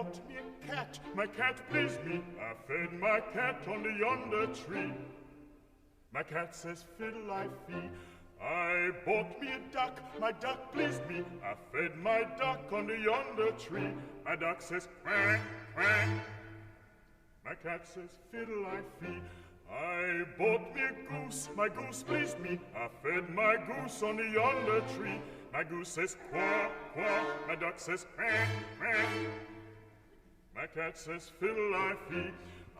bought me a cat, my cat pleased me. I fed my cat under yonder tree. My cat says, fiddle-I-fee. I bought me a duck, my duck pleased me. I fed my duck under yonder tree. My duck says, quack, quack. My cat says, fiddle-I-fee. I bought me a goose, my goose pleased me. I fed my goose under yonder tree. My goose says, quack, quack. My duck says, quack, quack. My cat says, fiddle-I-fee.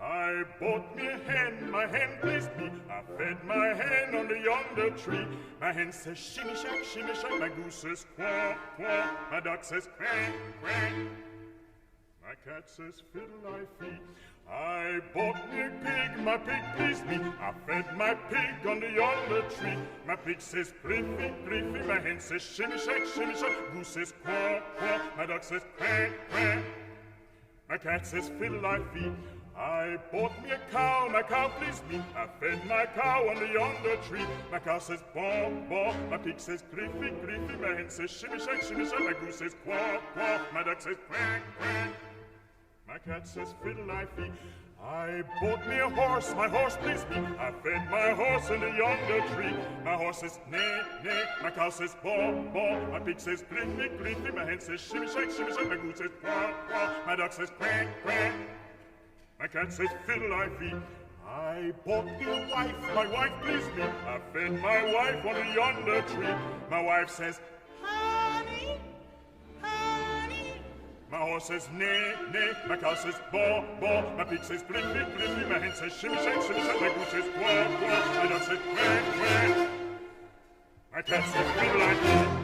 I bought me a hen, my hen pleased me. I fed my hen under yonder tree. My hen says, shimmy shack, shimmy shack. My goose says, quack, quack. My duck says, quack, quack. My cat says, fiddle-I-fee. I bought me a pig, my pig pleased me. I fed my pig under yonder tree. My pig says, griffy, griffy. My hen says, shimmy shack, shimmy shack. Goose says, quack, quack. My duck says, quack, quack. My cat says, fiddle-I-fee. I bought me a cow, my cow pleased me. I fed my cow under yonder tree. My cow says, baw, baw. My pig says, griffy, griffy. My hen says, shimmy shack, shimmy shack. My goose says, quack, quack. My duck says, quack, quack. My cat says, fiddle-I-fee. I bought me a horse, my horse pleased me. I fed my horse under yonder tree. My horse says, neigh, neigh. My cow says, baw, baw. My pig says, griffy, griffy. My hen says, shimmy shack, shimmy shack. My goose says, quack, quack. My duck says, quack, quack. My cat says, fiddle-I-fee. I bought me a wife, my wife pleased me. I fed my wife under yonder tree. My wife says, honey, honey. My horse says, neigh, neigh. My cow says, baw, baw. My pig says, griffy, griffy. My hen says, shimmy shack, shimmy shack. My goose says, quack, quack. My duck says, quack, quack. My cat says, fiddle-I-fee.